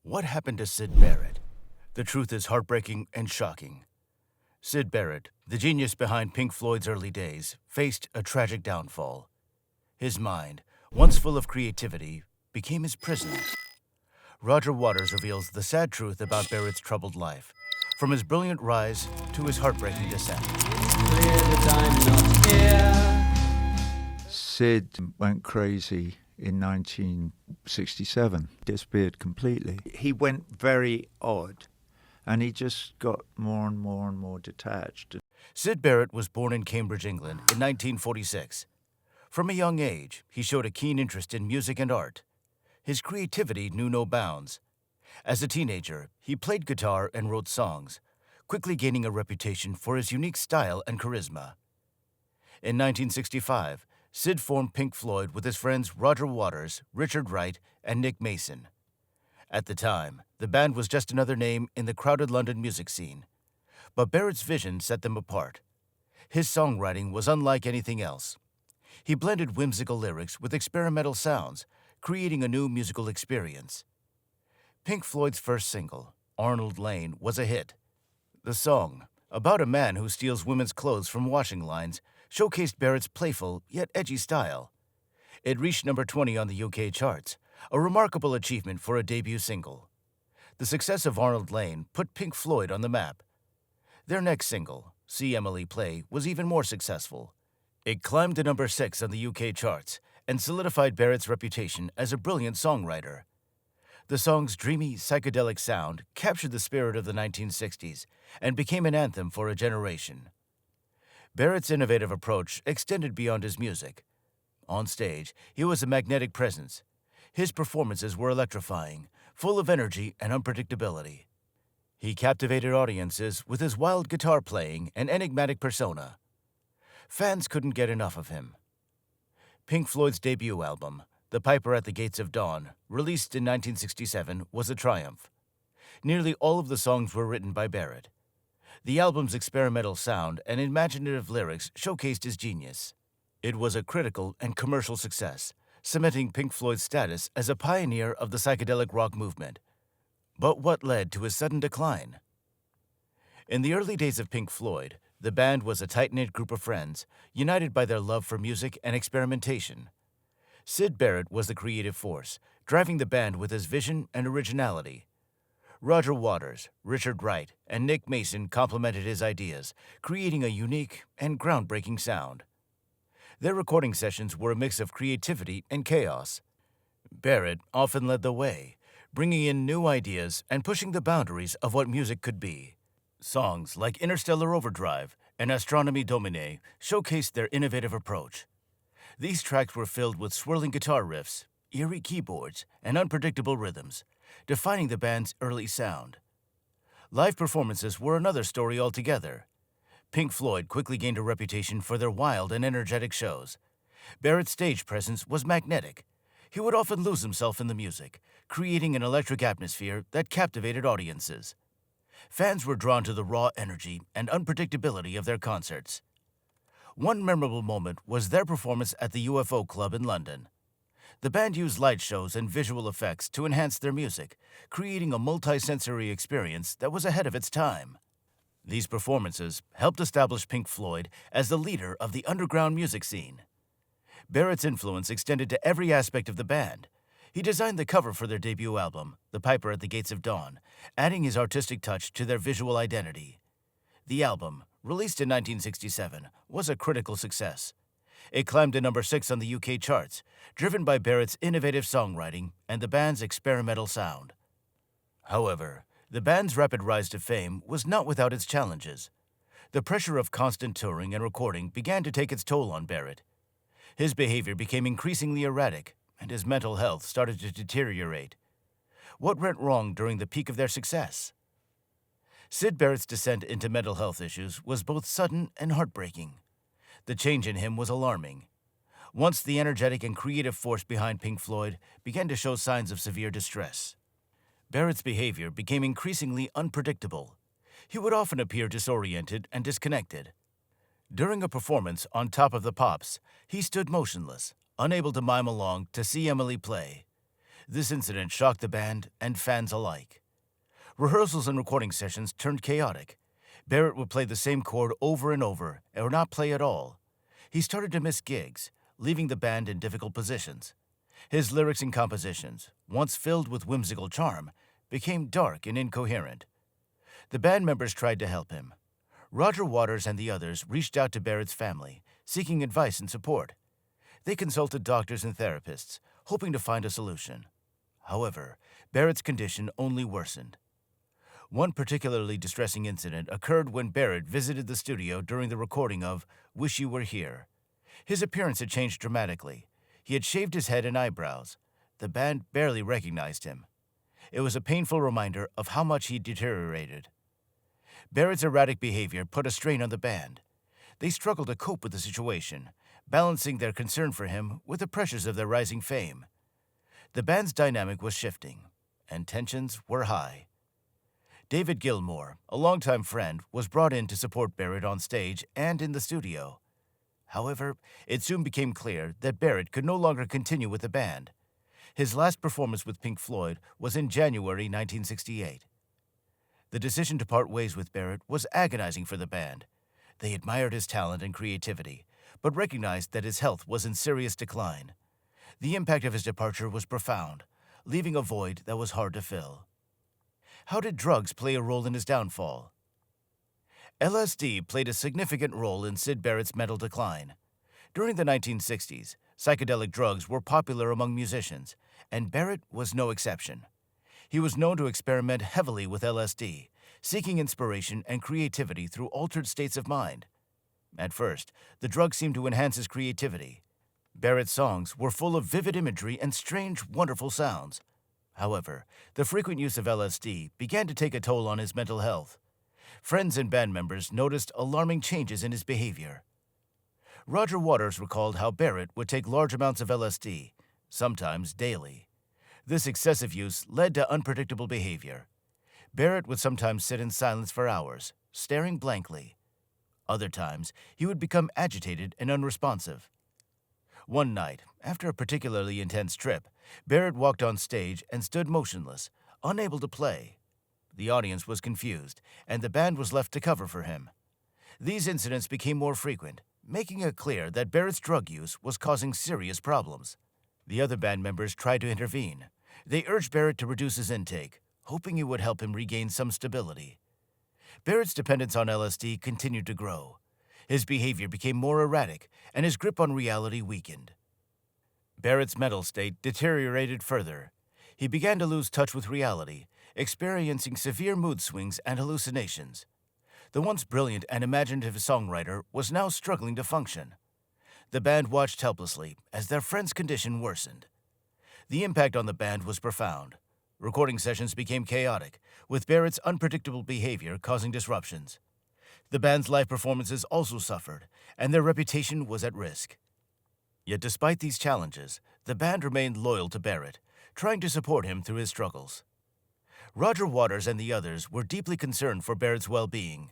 What happened to Syd Barrett? The truth is heartbreaking and shocking. Syd Barrett, the genius behind Pink Floyd's early days, faced a tragic downfall. His mind, once full of creativity, became his prison. Roger Waters reveals the sad truth about Barrett's troubled life, from his brilliant rise to his heartbreaking descent. Clear that I'm not here. Syd went crazy in 1967, disappeared completely. He went very odd, and he just got more and more and more detached. Syd Barrett was born in Cambridge, England in 1946. From a young age, he showed a keen interest in music and art. His creativity knew no bounds. As a teenager, he played guitar and wrote songs, quickly gaining a reputation for his unique style and charisma. In 1965, Syd formed Pink Floyd with his friends Roger Waters, Richard Wright, and Nick Mason. At the time, the band was just another name in the crowded London music scene. But Barrett's vision set them apart. His songwriting was unlike anything else. He blended whimsical lyrics with experimental sounds, creating a new musical experience. Pink Floyd's first single, Arnold Lane, was a hit. The song, about a man who steals women's clothes from washing lines, showcased Barrett's playful yet edgy style. It reached number 20 on the UK charts, a remarkable achievement for a debut single. The success of Arnold Lane put Pink Floyd on the map. Their next single, See Emily Play, was even more successful. It climbed to number 6 on the UK charts and solidified Barrett's reputation as a brilliant songwriter. The song's dreamy, psychedelic sound captured the spirit of the 1960s and became an anthem for a generation. Barrett's innovative approach extended beyond his music. On stage, he was a magnetic presence. His performances were electrifying, full of energy and unpredictability. He captivated audiences with his wild guitar playing and enigmatic persona. Fans couldn't get enough of him. Pink Floyd's debut album, The Piper at the Gates of Dawn, released in 1967, was a triumph. Nearly all of the songs were written by Barrett. The album's experimental sound and imaginative lyrics showcased his genius. It was a critical and commercial success, cementing Pink Floyd's status as a pioneer of the psychedelic rock movement. But what led to his sudden decline? In the early days of Pink Floyd, the band was a tight-knit group of friends, united by their love for music and experimentation. Syd Barrett was the creative force, driving the band with his vision and originality. Roger Waters, Richard Wright, and Nick Mason complemented his ideas, creating a unique and groundbreaking sound. Their recording sessions were a mix of creativity and chaos. Barrett often led the way, bringing in new ideas and pushing the boundaries of what music could be. Songs like Interstellar Overdrive and Astronomie Domine showcased their innovative approach. These tracks were filled with swirling guitar riffs, eerie keyboards, and unpredictable rhythms, defining the band's early sound. Live performances were another story altogether. Pink Floyd quickly gained a reputation for their wild and energetic shows. Barrett's stage presence was magnetic. He would often lose himself in the music, creating an electric atmosphere that captivated audiences. Fans were drawn to the raw energy and unpredictability of their concerts. One memorable moment was their performance at the UFO Club in London. The band used light shows and visual effects to enhance their music, creating a multi-sensory experience that was ahead of its time. These performances helped establish Pink Floyd as the leader of the underground music scene. Barrett's influence extended to every aspect of the band. He designed the cover for their debut album, The Piper at the Gates of Dawn, adding his artistic touch to their visual identity. The album, released in 1967, was a critical success. It climbed to number 6 on the UK charts, driven by Barrett's innovative songwriting and the band's experimental sound. However, the band's rapid rise to fame was not without its challenges. The pressure of constant touring and recording began to take its toll on Barrett. His behavior became increasingly erratic, and his mental health started to deteriorate. What went wrong during the peak of their success? Syd Barrett's descent into mental health issues was both sudden and heartbreaking. The change in him was alarming. Once the energetic and creative force behind Pink Floyd began to show signs of severe distress. Barrett's behavior became increasingly unpredictable. He would often appear disoriented and disconnected. During a performance on Top of the Pops, he stood motionless, unable to mime along to See Emily Play. This incident shocked the band and fans alike. Rehearsals and recording sessions turned chaotic. Barrett would play the same chord over and over or not play at all. He started to miss gigs, leaving the band in difficult positions. His lyrics and compositions, once filled with whimsical charm, became dark and incoherent. The band members tried to help him. Roger Waters and the others reached out to Barrett's family, seeking advice and support. They consulted doctors and therapists, hoping to find a solution. However, Barrett's condition only worsened. One particularly distressing incident occurred when Barrett visited the studio during the recording of Wish You Were Here. His appearance had changed dramatically. He had shaved his head and eyebrows. The band barely recognized him. It was a painful reminder of how much he deteriorated. Barrett's erratic behavior put a strain on the band. They struggled to cope with the situation, balancing their concern for him with the pressures of their rising fame. The band's dynamic was shifting, and tensions were high. David Gilmour, a longtime friend, was brought in to support Barrett on stage and in the studio. However, it soon became clear that Barrett could no longer continue with the band. His last performance with Pink Floyd was in January 1968. The decision to part ways with Barrett was agonizing for the band. They admired his talent and creativity, but recognized that his health was in serious decline. The impact of his departure was profound, leaving a void that was hard to fill. How did drugs play a role in his downfall? LSD played a significant role in Syd Barrett's mental decline. During the 1960s, psychedelic drugs were popular among musicians, and Barrett was no exception. He was known to experiment heavily with LSD, seeking inspiration and creativity through altered states of mind. At first, the drug seemed to enhance his creativity. Barrett's songs were full of vivid imagery and strange, wonderful sounds. However, the frequent use of LSD began to take a toll on his mental health. Friends and band members noticed alarming changes in his behavior. Roger Waters recalled how Barrett would take large amounts of LSD, sometimes daily. This excessive use led to unpredictable behavior. Barrett would sometimes sit in silence for hours, staring blankly. Other times, he would become agitated and unresponsive. One night, after a particularly intense trip, Barrett walked on stage and stood motionless, unable to play. The audience was confused, and the band was left to cover for him. These incidents became more frequent, making it clear that Barrett's drug use was causing serious problems. The other band members tried to intervene. They urged Barrett to reduce his intake, hoping it would help him regain some stability. Barrett's dependence on LSD continued to grow. His behavior became more erratic, and his grip on reality weakened. Barrett's mental state deteriorated further. He began to lose touch with reality, experiencing severe mood swings and hallucinations. The once brilliant and imaginative songwriter was now struggling to function. The band watched helplessly as their friend's condition worsened. The impact on the band was profound. Recording sessions became chaotic, with Barrett's unpredictable behavior causing disruptions. The band's live performances also suffered, and their reputation was at risk. Yet despite these challenges, the band remained loyal to Barrett, trying to support him through his struggles. Roger Waters and the others were deeply concerned for Barrett's well-being.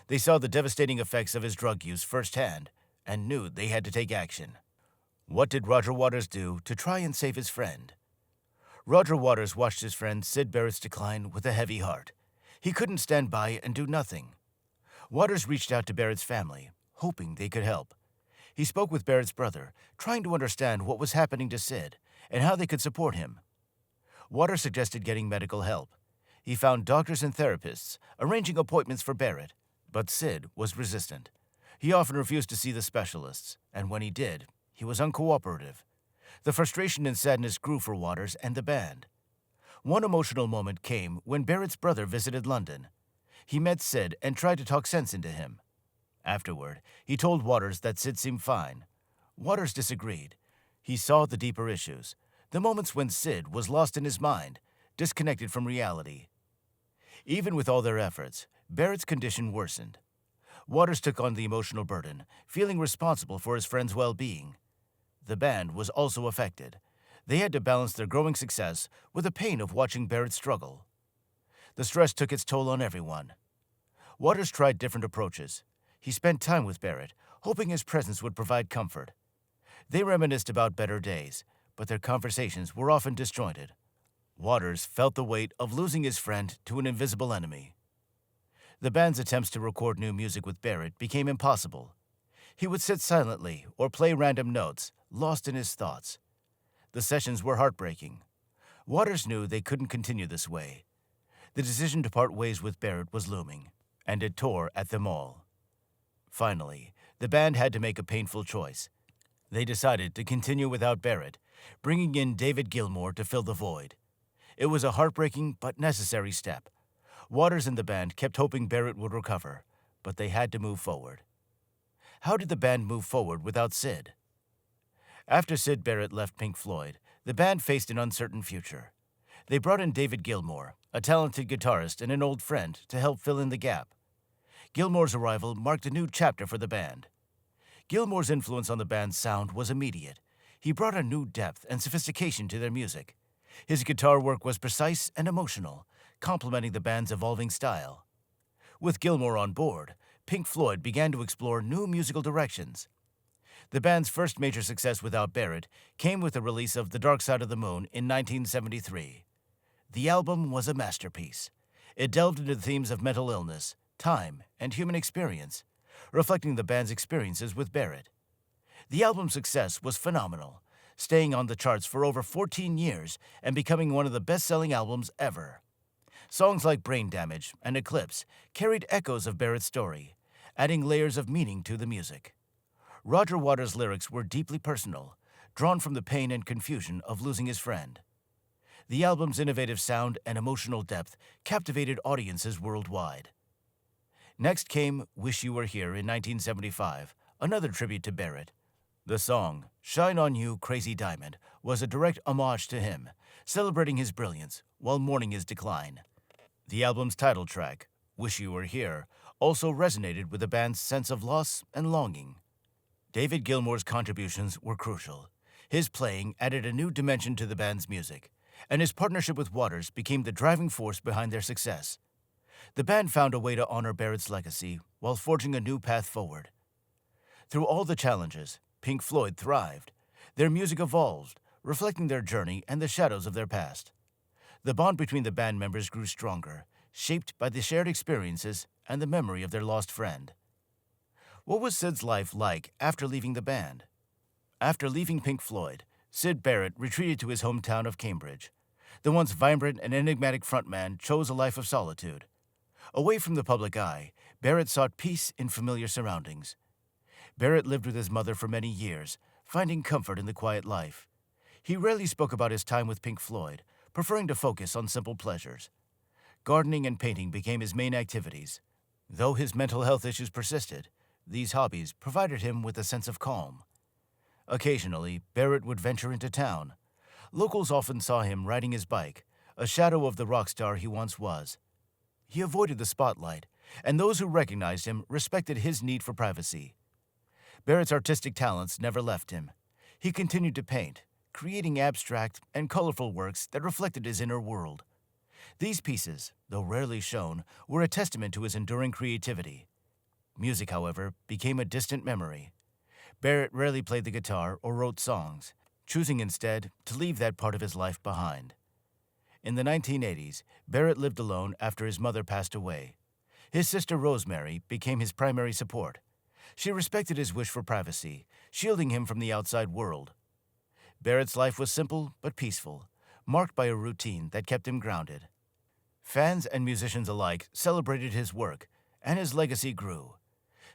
They saw the devastating effects of his drug use firsthand and knew they had to take action. What did Roger Waters do to try and save his friend? Roger Waters watched his friend Syd Barrett's decline with a heavy heart. He couldn't stand by and do nothing. Waters reached out to Barrett's family, hoping they could help. He spoke with Barrett's brother, trying to understand what was happening to Syd and how they could support him. Waters suggested getting medical help. He found doctors and therapists, arranging appointments for Barrett, but Syd was resistant. He often refused to see the specialists, and when he did, he was uncooperative. The frustration and sadness grew for Waters and the band. One emotional moment came when Barrett's brother visited London. He met Syd and tried to talk sense into him. Afterward, he told Waters that Syd seemed fine. Waters disagreed. He saw the deeper issues, the moments when Syd was lost in his mind, disconnected from reality. Even with all their efforts, Barrett's condition worsened. Waters took on the emotional burden, feeling responsible for his friend's well-being. The band was also affected. They had to balance their growing success with the pain of watching Barrett struggle. The stress took its toll on everyone. Waters tried different approaches. He spent time with Barrett, hoping his presence would provide comfort. They reminisced about better days, but their conversations were often disjointed, Waters felt the weight of losing his friend to an invisible enemy. The band's attempts to record new music with Barrett became impossible. He would sit silently or play random notes, lost in his thoughts. The sessions were heartbreaking. Waters knew they couldn't continue this way. The decision to part ways with Barrett was looming, and it tore at them all. Finally, the band had to make a painful choice. They decided to continue without Barrett, bringing in David Gilmour to fill the void. It was a heartbreaking but necessary step. Waters and the band kept hoping Barrett would recover, but they had to move forward. How did the band move forward without Syd? After Syd Barrett left Pink Floyd, the band faced an uncertain future. They brought in David Gilmour, a talented guitarist and an old friend, to help fill in the gap. Gilmour's arrival marked a new chapter for the band. Gilmour's influence on the band's sound was immediate. He brought a new depth and sophistication to their music. His guitar work was precise and emotional, complementing the band's evolving style. With Gilmour on board, Pink Floyd began to explore new musical directions. The band's first major success without Barrett came with the release of The Dark Side of the Moon in 1973. The album was a masterpiece. It delved into the themes of mental illness, time, and human experience, reflecting the band's experiences with Barrett. The album's success was phenomenal, staying on the charts for over 14 years and becoming one of the best-selling albums ever. Songs like Brain Damage and Eclipse carried echoes of Barrett's story, adding layers of meaning to the music. Roger Waters' lyrics were deeply personal, drawn from the pain and confusion of losing his friend. The album's innovative sound and emotional depth captivated audiences worldwide. Next came Wish You Were Here in 1975, another tribute to Barrett. The song, Shine On You, Crazy Diamond, was a direct homage to him, celebrating his brilliance while mourning his decline. The album's title track, Wish You Were Here, also resonated with the band's sense of loss and longing. David Gilmour's contributions were crucial. His playing added a new dimension to the band's music, and his partnership with Waters became the driving force behind their success. The band found a way to honor Barrett's legacy while forging a new path forward. Through all the challenges, Pink Floyd thrived. Their music evolved, reflecting their journey and the shadows of their past. The bond between the band members grew stronger, shaped by the shared experiences and the memory of their lost friend. What was Syd's life like after leaving the band? After leaving Pink Floyd, Syd Barrett retreated to his hometown of Cambridge. The once vibrant and enigmatic frontman chose a life of solitude. Away from the public eye, Barrett sought peace in familiar surroundings. Barrett lived with his mother for many years, finding comfort in the quiet life. He rarely spoke about his time with Pink Floyd, preferring to focus on simple pleasures. Gardening and painting became his main activities. Though his mental health issues persisted, these hobbies provided him with a sense of calm. Occasionally, Barrett would venture into town. Locals often saw him riding his bike, a shadow of the rock star he once was. He avoided the spotlight, and those who recognized him respected his need for privacy. Barrett's artistic talents never left him. He continued to paint, creating abstract and colorful works that reflected his inner world. These pieces, though rarely shown, were a testament to his enduring creativity. Music, however, became a distant memory. Barrett rarely played the guitar or wrote songs, choosing instead to leave that part of his life behind. In the 1980s, Barrett lived alone after his mother passed away. His sister Rosemary became his primary support. She respected his wish for privacy, shielding him from the outside world. Barrett's life was simple but peaceful, marked by a routine that kept him grounded. Fans and musicians alike celebrated his work, and his legacy grew.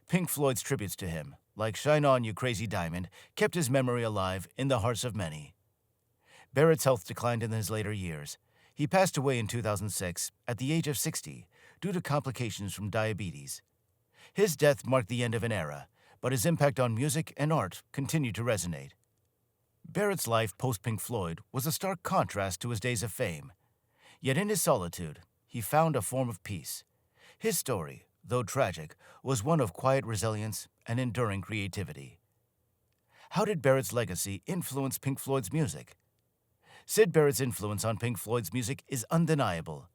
Pink Floyd's tributes to him, like Shine On You Crazy Diamond, kept his memory alive in the hearts of many. Barrett's health declined in his later years. He passed away in 2006 at the age of 60 due to complications from diabetes. His death marked the end of an era, but his impact on music and art continued to resonate. Barrett's life post-Pink Floyd was a stark contrast to his days of fame. Yet in his solitude, he found a form of peace. His story, though tragic, was one of quiet resilience and enduring creativity. How did Barrett's legacy influence Pink Floyd's music? Syd Barrett's influence on Pink Floyd's music is undeniable.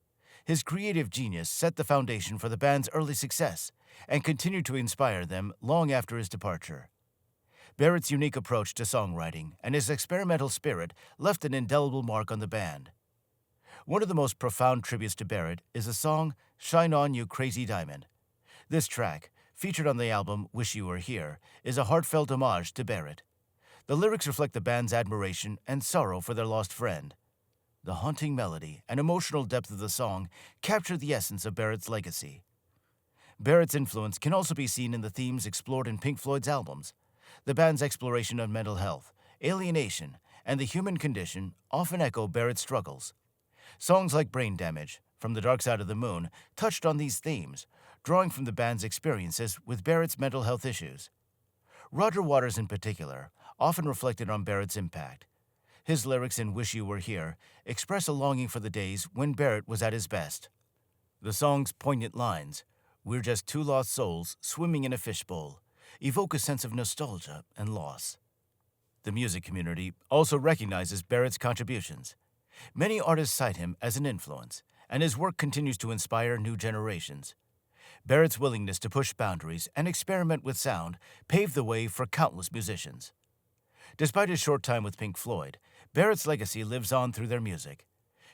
His creative genius set the foundation for the band's early success and continued to inspire them long after his departure. Barrett's unique approach to songwriting and his experimental spirit left an indelible mark on the band. One of the most profound tributes to Barrett is the song Shine On You Crazy Diamond. This track, featured on the album Wish You Were Here, is a heartfelt homage to Barrett. The lyrics reflect the band's admiration and sorrow for their lost friend. The haunting melody and emotional depth of the song capture the essence of Barrett's legacy. Barrett's influence can also be seen in the themes explored in Pink Floyd's albums. The band's exploration of mental health, alienation, and the human condition often echo Barrett's struggles. Songs like Brain Damage, From the Dark Side of the Moon, touched on these themes, drawing from the band's experiences with Barrett's mental health issues. Roger Waters, in particular, often reflected on Barrett's impact. His lyrics in Wish You Were Here express a longing for the days when Barrett was at his best. The song's poignant lines, "We're just two lost souls swimming in a fishbowl," evoke a sense of nostalgia and loss. The music community also recognizes Barrett's contributions. Many artists cite him as an influence, and his work continues to inspire new generations. Barrett's willingness to push boundaries and experiment with sound paved the way for countless musicians. Despite his short time with Pink Floyd, Barrett's legacy lives on through their music.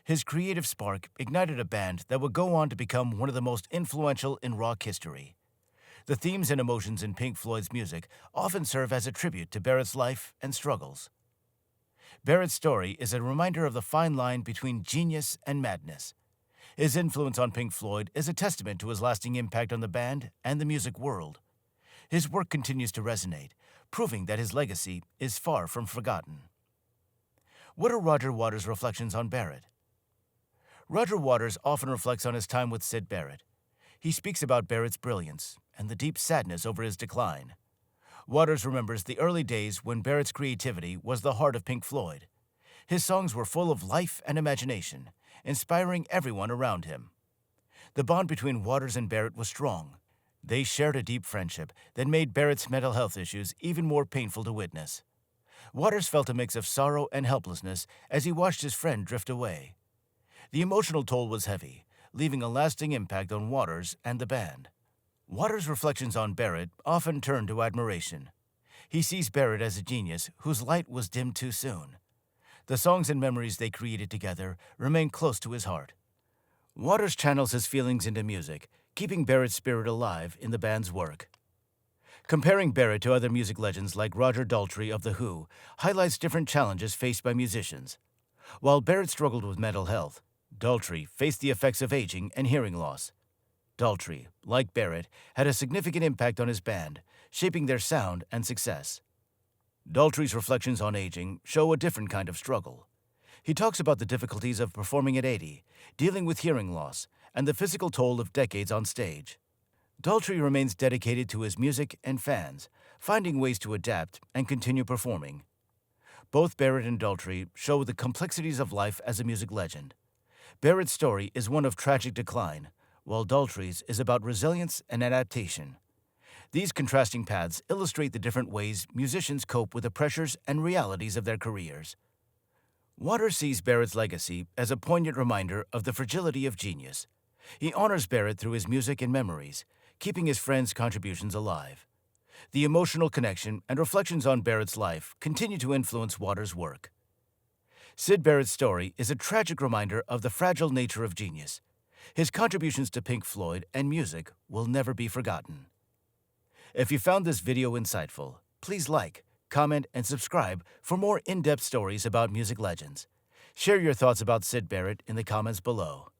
His creative spark ignited a band that would go on to become one of the most influential in rock history. The themes and emotions in Pink Floyd's music often serve as a tribute to Barrett's life and struggles. Barrett's story is a reminder of the fine line between genius and madness. His influence on Pink Floyd is a testament to his lasting impact on the band and the music world. His work continues to resonate, proving that his legacy is far from forgotten. What are Roger Waters' reflections on Barrett? Roger Waters often reflects on his time with Syd Barrett. He speaks about Barrett's brilliance and the deep sadness over his decline. Waters remembers the early days when Barrett's creativity was the heart of Pink Floyd. His songs were full of life and imagination, inspiring everyone around him. The bond between Waters and Barrett was strong. They shared a deep friendship that made Barrett's mental health issues even more painful to witness. Waters felt a mix of sorrow and helplessness as he watched his friend drift away. The emotional toll was heavy, leaving a lasting impact on Waters and the band. Waters' reflections on Barrett often turn to admiration. He sees Barrett as a genius whose light was dimmed too soon. The songs and memories they created together remain close to his heart. Waters channels his feelings into music, keeping Barrett's spirit alive in the band's work. Comparing Barrett to other music legends like Roger Daltrey of The Who highlights different challenges faced by musicians. While Barrett struggled with mental health, Daltrey faced the effects of aging and hearing loss. Daltrey, like Barrett, had a significant impact on his band, shaping their sound and success. Daltrey's reflections on aging show a different kind of struggle. He talks about the difficulties of performing at 80, dealing with hearing loss, and the physical toll of decades on stage. Daltrey remains dedicated to his music and fans, finding ways to adapt and continue performing. Both Barrett and Daltrey show the complexities of life as a music legend. Barrett's story is one of tragic decline, while Daltrey's is about resilience and adaptation. These contrasting paths illustrate the different ways musicians cope with the pressures and realities of their careers. Waters sees Barrett's legacy as a poignant reminder of the fragility of genius. He honors Barrett through his music and memories, keeping his friends' contributions alive. The emotional connection and reflections on Barrett's life continue to influence Waters' work. Syd Barrett's story is a tragic reminder of the fragile nature of genius. His contributions to Pink Floyd and music will never be forgotten. If you found this video insightful, please like, comment, and subscribe for more in-depth stories about music legends. Share your thoughts about Syd Barrett in the comments below.